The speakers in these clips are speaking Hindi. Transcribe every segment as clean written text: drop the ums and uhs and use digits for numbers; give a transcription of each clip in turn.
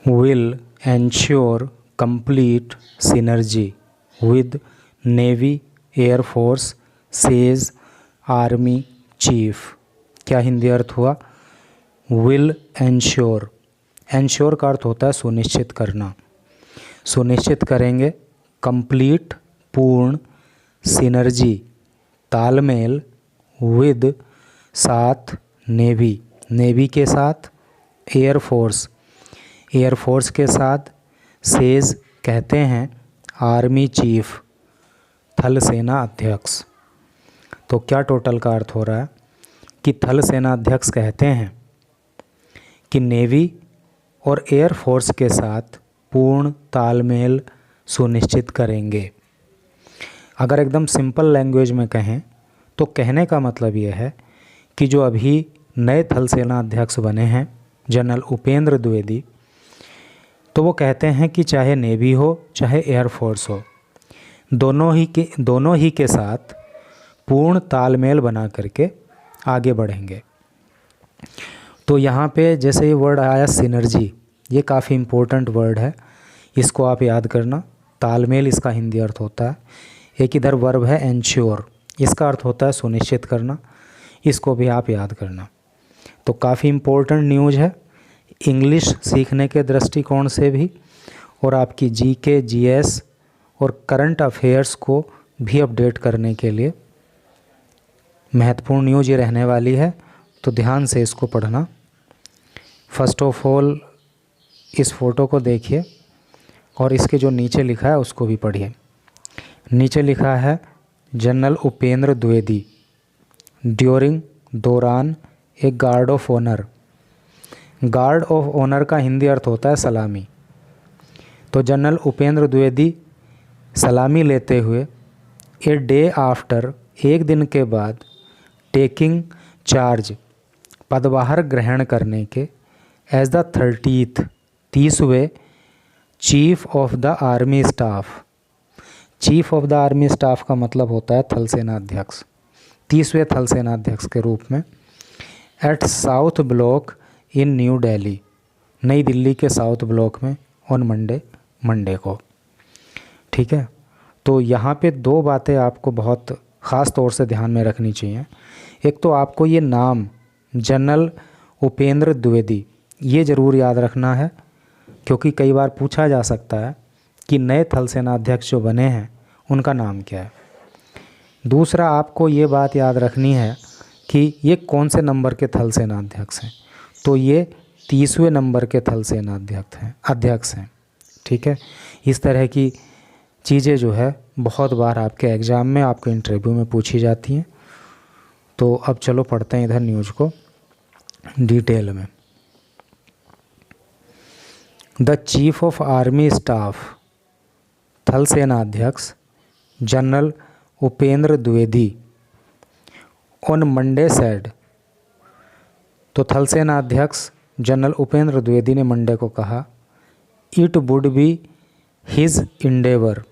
will ensure complete synergy with Navy Air Force says Army Chief। क्या हिंदी अर्थ हुआ? will ensure, ensure का अर्थ होता है सुनिश्चित करना, सुनिश्चित करेंगे, कंप्लीट पूर्ण, सिनर्जी तालमेल, विद साथ, नेवी नेवी के साथ, एयरफोर्स एयरफोर्स के साथ, सेज कहते हैं, आर्मी चीफ थल सेना अध्यक्ष। तो क्या टोटल का अर्थ हो रहा है कि थल सेना अध्यक्ष कहते हैं कि नेवी और एयरफोर्स के साथ पूर्ण तालमेल सुनिश्चित करेंगे। अगर एकदम सिंपल लैंग्वेज में कहें तो कहने का मतलब यह है कि जो अभी नए थल सेना अध्यक्ष बने हैं जनरल उपेंद्र द्विवेदी, तो वो कहते हैं कि चाहे नेवी हो चाहे एयरफोर्स हो, दोनों ही के साथ पूर्ण तालमेल बना करके आगे बढ़ेंगे। तो यहाँ पे जैसे ये वर्ड आया सिनर्जी, ये काफ़ी इम्पोर्टेंट वर्ड है, इसको आप याद करना। तालमेल इसका हिंदी अर्थ होता है। एक इधर वर्ब है एंश्योर, इसका अर्थ होता है सुनिश्चित करना, इसको भी आप याद करना। तो काफ़ी इम्पोर्टेंट न्यूज़ है इंग्लिश सीखने के दृष्टिकोण से भी, और आपकी जीके, जीएस और करंट अफेयर्स को भी अपडेट करने के लिए महत्वपूर्ण न्यूज़ ये रहने वाली है। तो ध्यान से इसको पढ़ना। फर्स्ट ऑफ ऑल इस फ़ोटो को देखिए और इसके जो नीचे लिखा है उसको भी पढ़िए। नीचे लिखा है जनरल उपेंद्र द्विवेदी ड्यूरिंग दौरान a guard of honour. Guard of honour का हिंदी अर्थ होता है सलामी। तो जनरल उपेंद्र द्विवेदी सलामी लेते हुए ए डे आफ्टर, एक दिन के बाद, टेकिंग चार्ज, पदभार ग्रहण करने के, एज द 30वें chief of the army staff. Chief of the army staff का मतलब होता है थल सेना अध्यक्ष, 30वें थल सेना अध्यक्ष के रूप में, at South Block in New Delhi, नई दिल्ली के साउथ ब्लॉक में, ऑन मंडे को। ठीक है, तो यहाँ पे दो बातें आपको बहुत ख़ास तौर से ध्यान में रखनी चाहिए। एक तो आपको ये नाम जनरल उपेंद्र द्विवेदी ये ज़रूर याद रखना है, क्योंकि कई बार पूछा जा सकता है कि नए थल सेना अध्यक्ष जो बने हैं उनका नाम क्या है। दूसरा आपको ये बात याद रखनी है कि ये कौन से नंबर के थल सेना अध्यक्ष हैं। तो ये 30वें नंबर के थल सेना अध्यक्ष हैं। ठीक है, इस तरह की चीज़ें जो है बहुत बार आपके एग्ज़ाम में, आपके इंटरव्यू में पूछी जाती हैं। तो अब चलो पढ़ते हैं इधर न्यूज़ को डिटेल में। The chief of army staff थल सेना अध्यक्ष general Upendra Dwivedi on Monday said. तो थल सेना अध्यक्ष जनरल उपेंद्र द्विवेदी ने मंडे को कहा, it would be his Endeavour.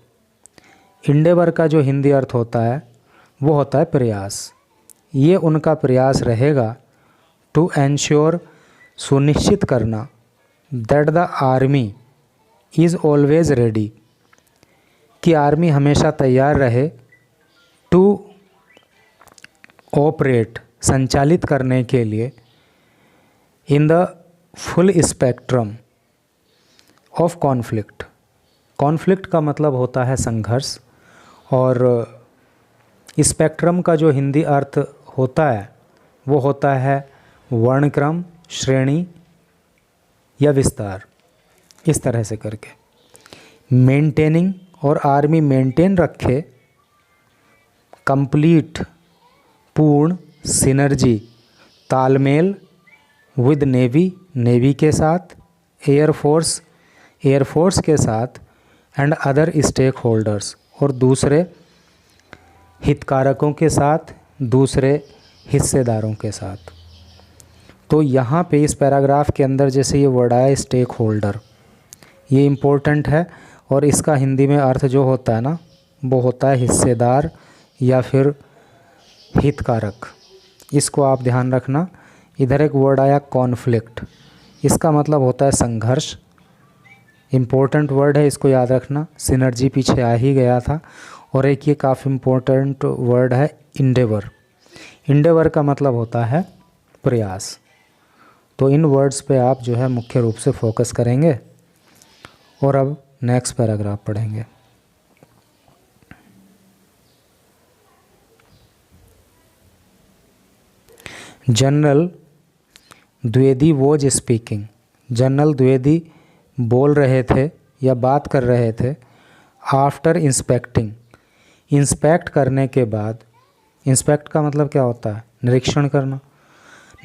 Endeavour का जो हिंदी अर्थ होता है वो होता है प्रयास। ये उनका प्रयास रहेगा, टू एंश्योर, सुनिश्चित करना, that the army is always ready, कि आर्मी हमेशा तैयार रहे, टू ऑपरेट, संचालित करने के लिए, in the full spectrum of conflict. Conflict का मतलब होता है संघर्ष, और स्पेक्ट्रम का जो हिंदी अर्थ होता है वो होता है वर्णक्रम, श्रेणी या विस्तार, इस तरह से करके मेंटेनिंग, और आर्मी मेंटेन रखे, कंप्लीट, पूर्ण, सिनर्जी, तालमेल, विद नेवी, नेवी के साथ, एयरफोर्स, एयरफोर्स के साथ, एंड अदर स्टेक होल्डर्स, और दूसरे हितधारकों के साथ, दूसरे हिस्सेदारों के साथ। तो यहाँ पे इस पैराग्राफ के अंदर जैसे ये वर्ड आया स्टेक होल्डर, ये इम्पोर्टेंट है, और इसका हिंदी में अर्थ जो होता है ना वो होता है हिस्सेदार या फिर हितधारक। इसको आप ध्यान रखना। इधर एक वर्ड आया कॉन्फ्लिक्ट, इसका मतलब होता है संघर्ष, इम्पोर्टेंट वर्ड है, इसको याद रखना। सिनर्जी पीछे आ ही गया था। और एक ये काफ़ी इम्पोर्टेंट वर्ड है इंडेवर। इंडेवर का मतलब होता है प्रयास। तो इन वर्ड्स पे आप जो है मुख्य रूप से फोकस करेंगे। और अब नेक्स्ट पैराग्राफ पढ़ेंगे। General Dwivedi was speaking. General Dwivedi बोल रहे थे या बात कर रहे थे। आफ्टर इंस्पेक्टिंग, इंस्पेक्ट करने के बाद, इंस्पेक्ट का मतलब क्या होता है? निरीक्षण करना।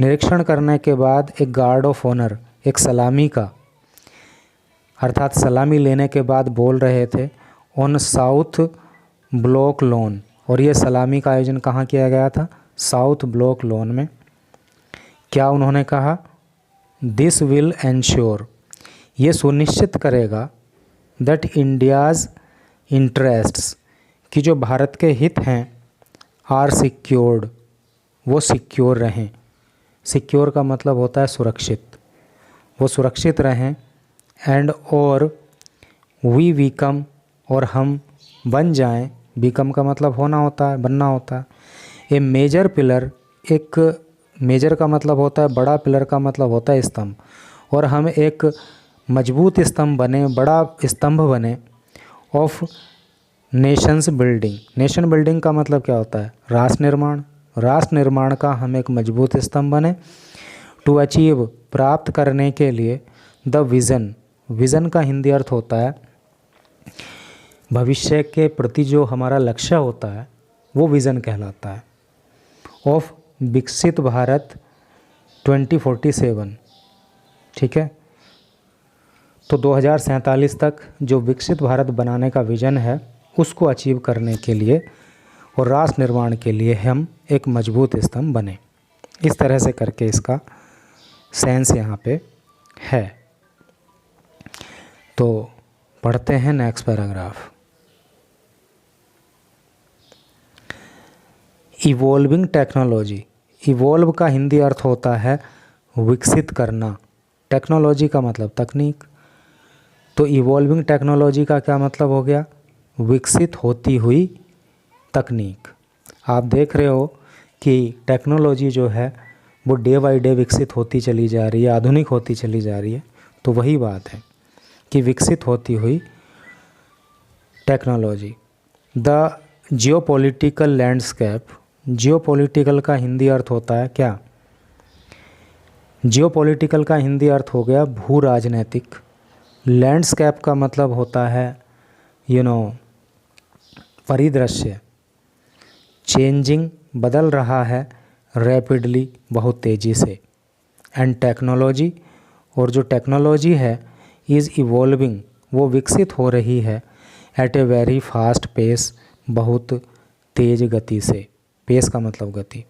निरीक्षण करने के बाद एक गार्ड ऑफ ऑनर, एक सलामी का, अर्थात सलामी लेने के बाद बोल रहे थे ऑन साउथ ब्लॉक लॉन। और ये सलामी का आयोजन कहाँ किया गया था? साउथ ब्लॉक लॉन में। क्या उन्होंने कहा? दिस विल एंश्योर, ये सुनिश्चित करेगा, दैट इंडियाज़ इंटरेस्ट्स, कि जो भारत के हित हैं, आर सिक्योर्ड, वो सिक्योर रहें। सिक्योर का मतलब होता है सुरक्षित, वो सुरक्षित रहें। एंड और वी बिकम, और हम बन जाएं। बिकम का मतलब होना होता है, बनना होता है। ए मेजर पिलर, एक मेजर का मतलब होता है बड़ा, पिलर का मतलब होता है स्तंभ। और हम एक मजबूत स्तंभ बने, बड़ा स्तंभ बने, of Nations building. Nation building का मतलब क्या होता है? राष्ट्र निर्माण। राष्ट्र निर्माण का हम एक मजबूत स्तंभ बने। टू अचीव, प्राप्त करने के लिए। द विज़न, विज़न का हिंदी अर्थ होता है भविष्य के प्रति जो हमारा लक्ष्य होता है, वो विज़न कहलाता है। ऑफ विकसित भारत 2047, ठीक है। तो 2047 तक जो विकसित भारत बनाने का विज़न है, उसको अचीव करने के लिए और राष्ट्र निर्माण के लिए हम एक मजबूत स्तंभ बने। इस तरह से करके इसका सेंस यहाँ पे है। तो पढ़ते हैं next paragraph. Evolving technology. Evolve का हिंदी अर्थ होता है विकसित करना। टेक्नोलॉजी का मतलब तकनीक। तो इवॉल्विंग टेक्नोलॉजी का क्या मतलब हो गया? विकसित होती हुई तकनीक। आप देख रहे हो कि टेक्नोलॉजी जो है वो डे बाय डे विकसित होती चली जा रही है, आधुनिक होती चली जा रही है। तो वही बात है कि विकसित होती हुई technology. The geopolitical landscape. Geopolitical का हिंदी अर्थ होता है क्या? जियोपॉलिटिकल का हिंदी अर्थ हो गया भू राजनैतिक। लैंडस्केप का मतलब होता है परिदृश्य। चेंजिंग, बदल रहा है। रैपिडली, बहुत तेज़ी से। एंड टेक्नोलॉजी, और जो टेक्नोलॉजी है, इज़ इवॉल्विंग, वो विकसित हो रही है। At a very fast pace, बहुत तेज़ गति से। पेस का मतलब गति।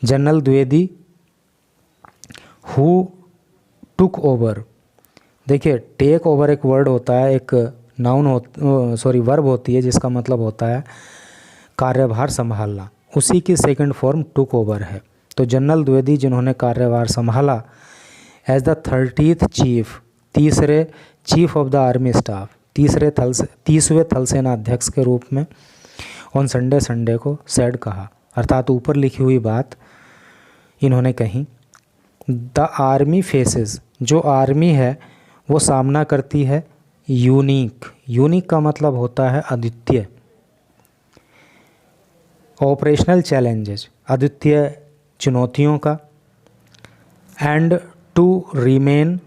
General Dwivedi who took over. देखिए, टेक ओवर एक वर्ड होता है, एक नाउन वर्ब होती है, जिसका मतलब होता है कार्यभार संभालना। उसी की सेकंड फॉर्म टुक ओवर है। तो जनरल द्विवेदी जिन्होंने कार्यभार संभाला एज द 30th चीफ, तीसरे chief of the army staff, 30वें थल सेना अध्यक्ष के रूप में, ऑन संडे को सेड कहा, अर्थात ऊपर लिखी हुई बात इन्होंने कही। द आर्मी फेसेस, जो आर्मी है वो सामना करती है यूनिक। यूनिक का मतलब होता है अद्वितीय। ऑपरेशनल चैलेंजेस, अद्वितीय चुनौतियों का। एंड टू रिमेन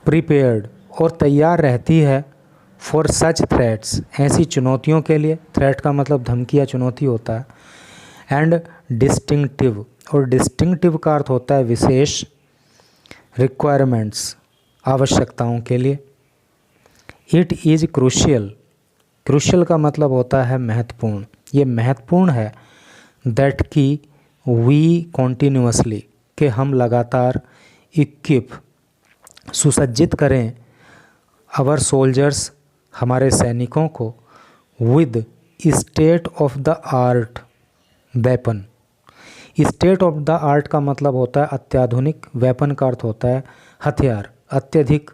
प्रिपेयर्ड, और तैयार रहती है फॉर सच थ्रेट्स, ऐसी चुनौतियों के लिए। थ्रेट का मतलब धमकी या चुनौती होता है। एंड डिस्टिंक्टिव, और डिस्टिंक्टिव का अर्थ होता है विशेष। रिक्वायरमेंट्स, आवश्यकताओं के लिए। इट इज़ क्रूशियल, क्रूशियल का मतलब होता है महत्वपूर्ण। ये महत्वपूर्ण है दैट की वी कॉन्टिन्यूसली, कि हम लगातार इक्विप, सुसज्जित करें आवर सोल्जर्स, हमारे सैनिकों को, with state of the art weapon. State of the art का मतलब होता है अत्याधुनिक, वेपन का अर्थ होता है हथियार, अत्यधिक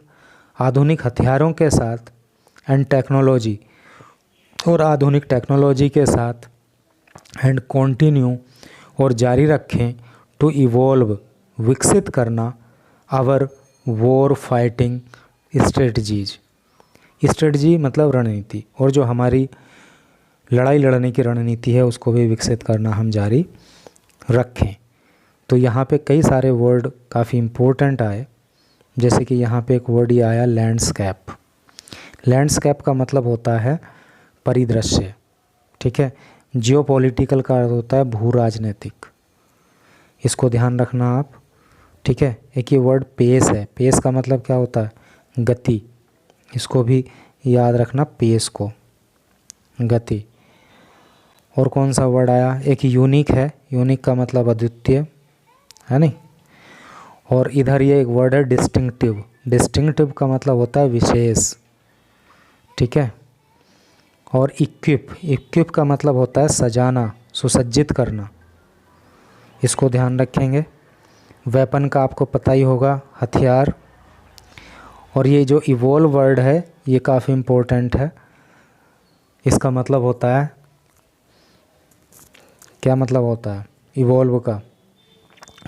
आधुनिक हथियारों के साथ एंड टेक्नोलॉजी और आधुनिक टेक्नोलॉजी के साथ एंड कंटिन्यू और जारी रखें टू इवॉल्व विकसित करना our war fighting strategies. Strategy मतलब रणनीति, और जो हमारी लड़ाई लड़ने की रणनीति है उसको भी विकसित करना हम जारी रखें। तो यहाँ पे कई सारे वर्ड काफ़ी इम्पोर्टेंट आए, जैसे कि यहाँ पे एक वर्ड ये आया लैंडस्केप। लैंडस्केप का मतलब होता है परिदृश्य, ठीक है। जियोपॉलिटिकल का अर्थ होता है भू राजनीतिक, इसको ध्यान रखना आप, ठीक है। एक ये वर्ड पेस है, पेस का मतलब क्या होता है गति, इसको भी याद रखना, पेस को गति। और कौन सा वर्ड आया, एक यूनिक है, यूनिक का मतलब अद्वितीय है नहीं। और इधर ये एक वर्ड है डिस्टिंक्टिव, डिस्टिंक्टिव का मतलब होता है विशेष, ठीक है। और इक्विप, इक्विप का मतलब होता है सजाना, सुसज्जित करना, इसको ध्यान रखेंगे। वेपन का आपको पता ही होगा, हथियार। और ये जो इवॉल्व वर्ड है ये काफ़ी इम्पोर्टेंट है, इसका मतलब होता है, क्या मतलब होता है इवॉल्व का,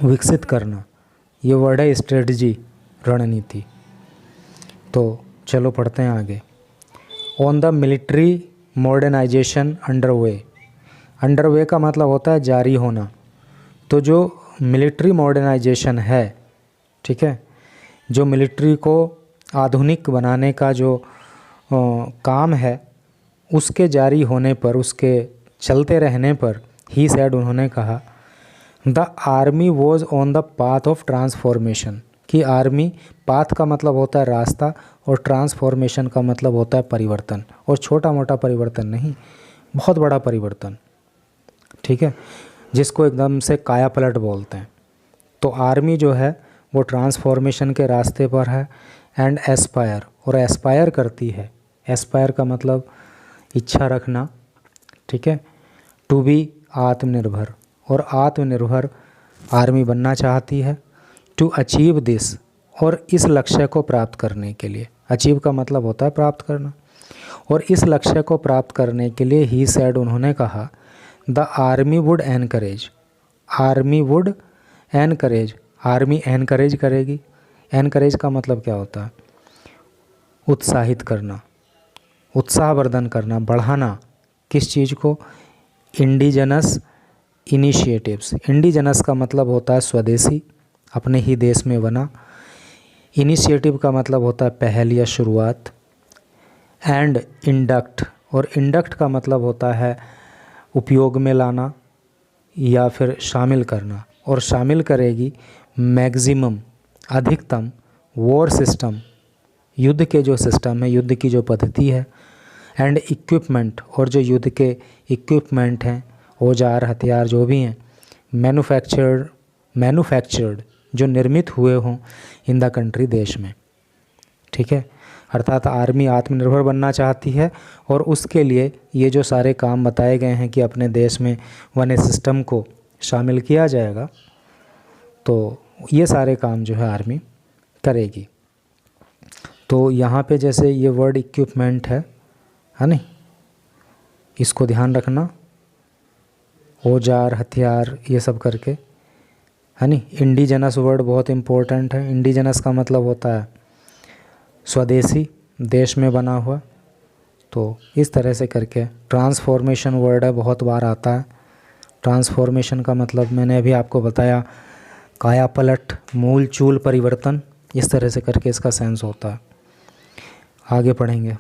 विकसित करना। ये वर्ड है स्ट्रेटजी, रणनीति। तो चलो पढ़ते हैं आगे। On the military modernisation underway, underway का मतलब होता है जारी होना। तो जो मिलिट्री मॉडर्नाइजेशन है, ठीक है, जो मिलिट्री को आधुनिक बनाने का जो काम है, उसके जारी होने पर, उसके चलते रहने पर, ही सेड, उन्होंने कहा, the army was on the path of transformation, कि आर्मी, पाथ का मतलब होता है रास्ता और ट्रांसफॉर्मेशन का मतलब होता है परिवर्तन, और छोटा मोटा परिवर्तन नहीं, बहुत बड़ा परिवर्तन, ठीक है, जिसको एकदम से काया पलट बोलते हैं। तो आर्मी जो है वो ट्रांसफॉर्मेशन के रास्ते पर है। एंड एस्पायर, और एस्पायर करती है, एस्पायर का मतलब इच्छा रखना, ठीक है। टू बी आत्मनिर्भर, और आत्मनिर्भर आर्मी बनना चाहती है। टू अचीव दिस, और इस लक्ष्य को प्राप्त करने के लिए, अचीव का मतलब होता है प्राप्त करना, और इस लक्ष्य को प्राप्त करने के लिए ही सेड, उन्होंने कहा, the army would encourage, army would encourage, army encourage करेगी। एनकरेज का मतलब क्या होता है उत्साहित करना, उत्साहवर्धन करना, बढ़ाना, किस चीज़ को, इंडिजनस इनिशिएटिव्स। इंडिजनस का मतलब होता है स्वदेशी, अपने ही देश में बना। इनिशिएटिव का मतलब होता है पहल या शुरुआत। एंड इंडक्ट, और इंडक्ट का मतलब होता है उपयोग में लाना या फिर शामिल करना, और शामिल करेगी मैक्सिमम, अधिकतम, वॉर सिस्टम, युद्ध के जो सिस्टम है, युद्ध की जो पद्धति है। एंड इक्विपमेंट, और जो युद्ध के इक्विपमेंट हैं, औजार, हथियार जो भी हैं, मैन्युफैक्चर्ड, जो निर्मित हुए हों इन द कंट्री, देश में, ठीक है। अर्थात आर्मी आत्मनिर्भर बनना चाहती है, और उसके लिए ये जो सारे काम बताए गए हैं कि अपने देश में वन सिस्टम को शामिल किया जाएगा, तो ये सारे काम जो है आर्मी करेगी। तो यहाँ पे जैसे ये वर्ड इक्विपमेंट है नहीं, इसको ध्यान रखना, औजार, हथियार, ये सब करके, है नहीं। इंडिजनस वर्ड बहुत इम्पोर्टेंट है। इंडिजनस का मतलब होता है स्वदेशी, देश में बना हुआ। तो इस तरह से करके ट्रांसफॉर्मेशन वर्ड है, बहुत बार आता है। ट्रांसफॉर्मेशन का मतलब मैंने अभी आपको बताया, काया पलट, मूल चूल परिवर्तन, इस तरह से करके इसका सेंस होता है। आगे पढ़ेंगे।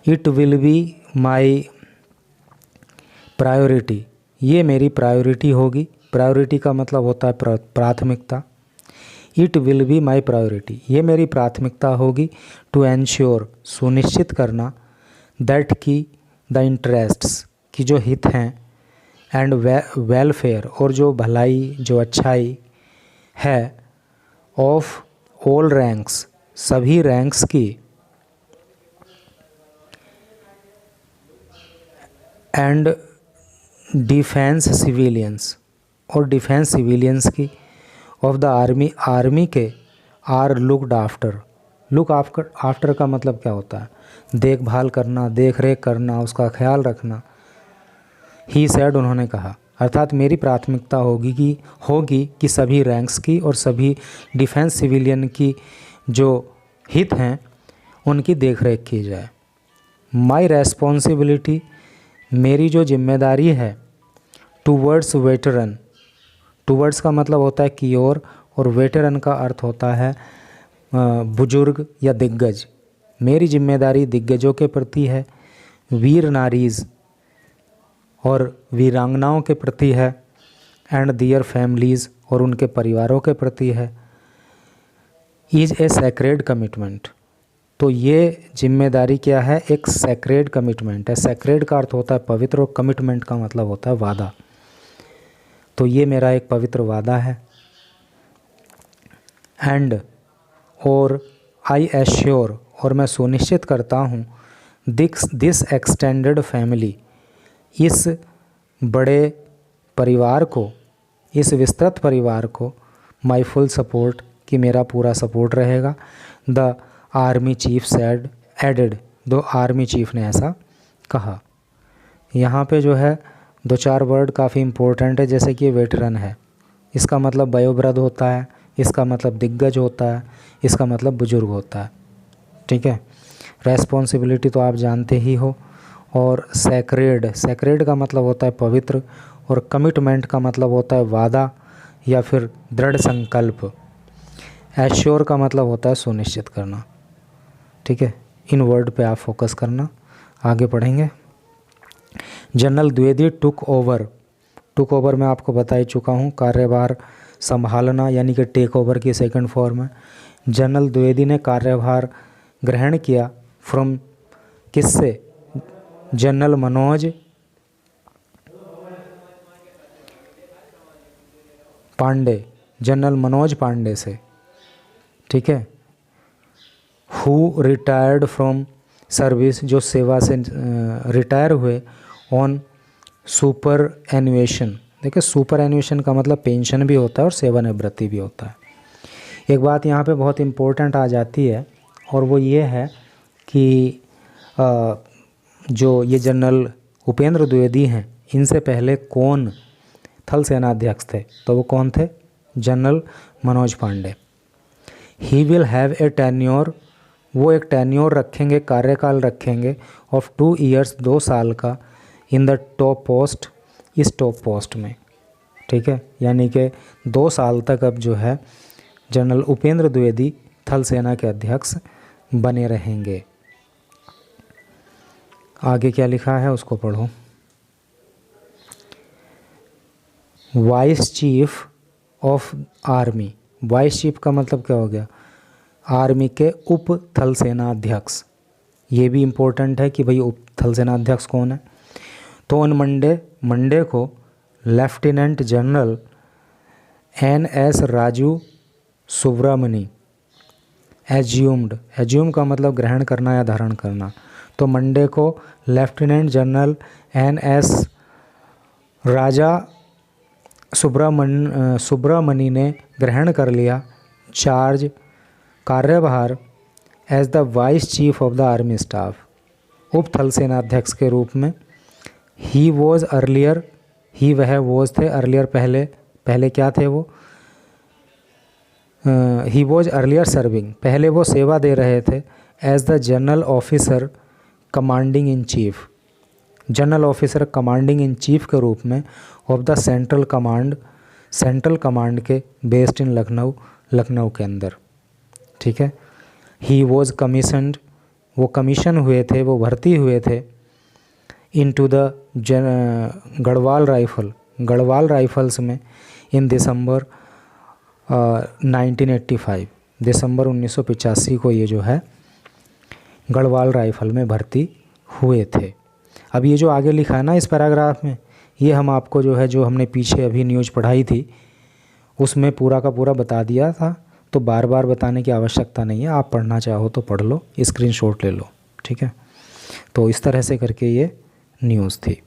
It will be my priority, ये मेरी प्रायोरिटी होगी। प्रायोरिटी का मतलब होता है प्राथमिकता। It will be my priority, ये मेरी प्राथमिकता होगी। टू एंश्योर, सुनिश्चित करना। दैट की द इंटरेस्ट्स, की जो हित हैं। एंड वेलफेयर, और जो भलाई, जो अच्छाई है। ऑफ ऑल रैंक्स, सभी रैंक्स की। एंड डिफेंस सिविलियंस, और डिफेंस सिविलियंस की। ऑफ द आर्मी, आर्मी के। Are looked after. Look after का मतलब क्या होता है? देखभाल करना, देख रेख करना, उसका ख्याल रखना। ही सेड, उन्होंने कहा, अर्थात मेरी प्राथमिकता होगी कि सभी रैंक्स की और सभी डिफेंस सिविलियन की जो हित हैं उनकी देखरेख की जाए। माई रेस्पॉन्सिबिलिटी, मेरी जो जिम्मेदारी है, टूवर्ड्स वेटरन, टूवर्ड्स का मतलब होता है की ओर, और वेटरन का अर्थ होता है बुजुर्ग या दिग्गज। मेरी जिम्मेदारी दिग्गजों के प्रति है, वीर नारीज़ और वीरांगनाओं के प्रति है, एंड दियर फैमिलीज़ और उनके परिवारों के प्रति है। इज़ ए सैक्रेड कमिटमेंट, तो ये जिम्मेदारी क्या है? एक सैक्रेड कमिटमेंट है। सैक्रेड का अर्थ होता है पवित्र और कमिटमेंट का मतलब होता है वादा। तो ये मेरा एक पवित्र वादा है। एंड, और आई एश्योर, और मैं सुनिश्चित करता हूँ, दिस एक्सटेंडेड फैमिली, इस बड़े परिवार को, इस विस्तृत परिवार को, माई फुल सपोर्ट, कि मेरा पूरा सपोर्ट रहेगा। The army chief said added, दो आर्मी चीफ ने ऐसा कहा। यहाँ पे जो है दो चार वर्ड काफ़ी इम्पोर्टेंट है, जैसे कि वेटरन है, इसका मतलब वयोवृद्ध होता है, इसका मतलब दिग्गज होता है, इसका मतलब बुजुर्ग होता है। ठीक है। रेस्पॉन्सिबिलिटी तो आप जानते ही हो। और सैक्रेड, सैक्रेड का मतलब होता है पवित्र, और कमिटमेंट का मतलब होता है वादा या फिर दृढ़ संकल्प। एश्योर का मतलब होता है सुनिश्चित करना। ठीक है, इन वर्ड पे आप फोकस करना। आगे पढ़ेंगे। General Dwivedi took over, took over मैं आपको बता ही चुका हूँ, कार्यभार संभालना, यानी कि टेक ओवर की सेकंड फॉर्म है। जनरल द्विवेदी ने कार्यभार ग्रहण किया फ्रॉम, किससे? जनरल मनोज पांडे, जनरल मनोज पांडे से। ठीक है। हु रिटायर्ड फ्रॉम सर्विस, जो सेवा से रिटायर हुए, ऑन सुपर एन्युएशन। देखिए, सुपर एन्युएशन का मतलब पेंशन भी होता है और सेवानिवृत्ति भी होता है। एक बात यहाँ पे बहुत इम्पोर्टेंट आ जाती है, और वो ये है कि जो ये जनरल उपेंद्र द्विवेदी हैं, इनसे पहले कौन थल सेनाध्यक्ष थे? तो वो कौन थे? General Manoj Pande. He will have a tenure, वो एक टेन्योर रखेंगे, कार्यकाल रखेंगे, ऑफ 2 ईयर्स, 2 साल का, इन द टॉप पोस्ट, इस टॉप पोस्ट में। ठीक है, यानी कि 2 साल तक अब जो है जनरल उपेंद्र द्विवेदी थल सेना के अध्यक्ष बने रहेंगे। आगे क्या लिखा है उसको पढ़ो। Vice chief of army, vice chief का मतलब क्या हो गया? आर्मी के उप थल सेना अध्यक्ष। ये भी इम्पोर्टेंट है कि भाई उप थल सेना अध्यक्ष कौन है। तो ऑन मंडे को lieutenant general NS Raju Subramani assumed, assume का मतलब ग्रहण करना या धारण करना। तो मंडे को lieutenant general NS Raja Subramani ने ग्रहण कर लिया चार्ज, कार्यभार, as the vice chief of the army staff, उप थल सेनाध्यक्ष के रूप में। ही वॉज अर्लियर, ही वह वॉज थे, अर्लियर पहले क्या थे वो? ही वॉज अर्लियर सर्विंग, पहले वो सेवा दे रहे थे, as the general officer commanding in chief, general officer commanding in chief के रूप में, ऑफ द सेंट्रल कमांड के, बेस्ड इन लखनऊ के अंदर। ठीक है। ही वॉज कमीशनड, वो कमीशन हुए थे, वो भर्ती हुए थे, इनटू द गढ़वाल राइफल्स में, इन दिसंबर 1985, दिसंबर 1985 को ये जो है गढ़वाल राइफल में भर्ती हुए थे। अब ये जो आगे लिखा है ना इस पैराग्राफ में, ये हम आपको जो है, जो हमने पीछे अभी न्यूज़ पढ़ाई थी उसमें पूरा का पूरा बता दिया था, तो बार बार बताने की आवश्यकता नहीं है। आप पढ़ना चाहो तो पढ़ लो, स्क्रीनशॉट ले लो। ठीक है। तो इस तरह से करके ये न्यूज़ थी।